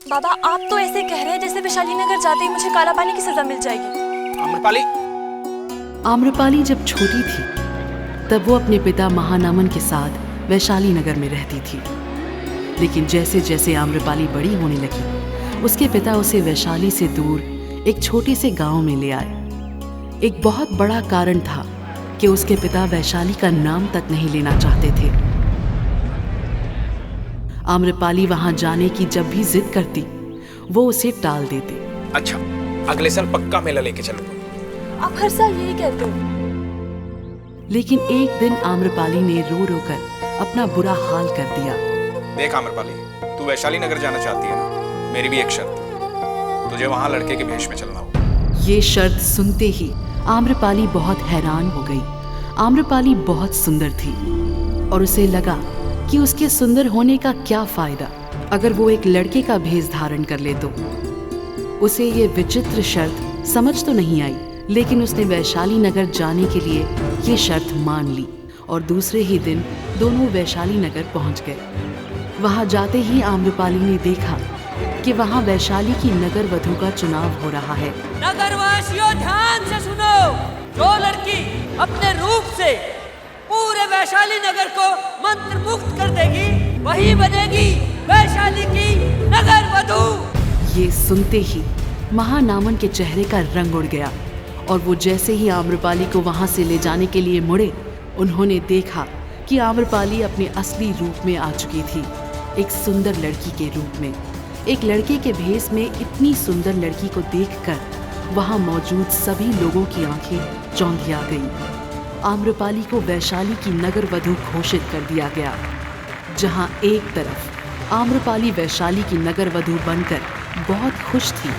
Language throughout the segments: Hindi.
बाबा, आप तो ऐसे कह रहे हैं जैसे वैशाली नगर जाते ही मुझे काला पानी की सजा मिल जाएगी। आम्रपाली। आम्रपाली जब छोटी थी तब वो अपने पिता महानामन के साथ वैशाली नगर में रहती थी। लेकिन जैसे जैसे आम्रपाली बड़ी होने लगी, उसके पिता उसे वैशाली से दूर एक छोटे से गांव में ले आए। एक बहुत बड़ा कारण था कि उसके पिता वैशाली का नाम तक नहीं लेना चाहते थे। आम्रपाली वहां जाने की जब भी जिद करती, वो उसे टाल देते। अच्छा, अगले साल पक्का मेला लेके चलूंगा। आप हर साल यही कहते हो। लेकिन एक दिन आम्रपाली ने रो रो कर अपना बुरा हाल कर दिया। देख आम्रपाली, तू वैशाली नगर जाना चाहती है ना? मेरी भी एक शर्त है, तुझे वहां लड़के के भेष में चलना होगा। ये शर्त सुनते ही आम्रपाली बहुत हैरान हो गई। आम्रपाली बहुत सुंदर थी और उसे लगा कि उसके सुंदर होने का क्या फायदा अगर वो एक लड़के का भेष धारण कर ले तो। उसे ये विचित्र शर्त समझ तो नहीं आई, लेकिन उसने वैशाली नगर जाने के लिए ये शर्त मान ली और दूसरे ही दिन दोनों वैशाली नगर पहुंच गए। वहां जाते ही आम्रपाली ने देखा कि वहां वैशाली की नगर वधू का चुनाव हो रहा है। नगरवासियों, ध्यान से सुनो। जो लड़की अपने रूप से पूरे वैशाली नगर को मंत्र मुक्त कर देगी, वही बनेगी वैशाली की नगर वधू। ये सुनते ही महानामन के चेहरे का रंग उड़ गया और वो जैसे ही आम्रपाली को वहां से ले जाने के लिए मुड़े, उन्होंने देखा कि आम्रपाली अपने असली रूप में आ चुकी थी, एक सुंदर लड़की के रूप में। एक लड़के के भेष में इतनी सुंदर लड़की को देखकर वहां मौजूद सभी लोगों की आंखें चौंधिया गईं। आम्रपाली को वैशाली की नगर वधू घोषित कर दिया गया। जहां एक तरफ आम्रपाली वैशाली की नगर वधू बनकर बहुत खुश थी,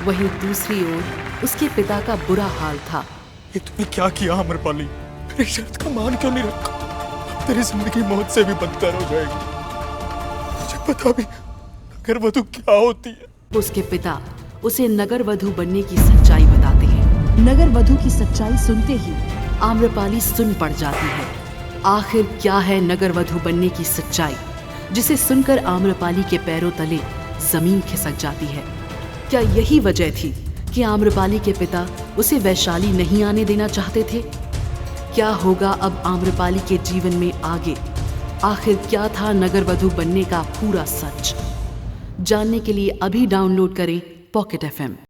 वहीं दूसरी ओर उसके पिता का बुरा हाल था। ये तूने क्या किया आम्रपाली? मेरी शर्त का मान क्यों नहीं रखा? तेरी जिंदगी मौत से भी बदतर हो जाएगी। मुझे पता भी नगर वधू क्या होती है। उसके पिता उसे नगर वधू बनने की सच्चाई बताते हैं। नगर वधू की सच्चाई सुनते ही आम्रपाली सुन पड़ जाती है। आखिर क्या है नगर वधू बनने की सच्चाई, जिसे सुनकर आम्रपाली के पैरों तले जमीन खिसक जाती है? क्या यही वजह थी कि आम्रपाली के पिता उसे वैशाली नहीं आने देना चाहते थे? क्या होगा अब आम्रपाली के जीवन में आगे? आखिर क्या था नगर वधू बनने का पूरा सच? जानने के लिए अभी डाउनलोड करें पॉकेट FM।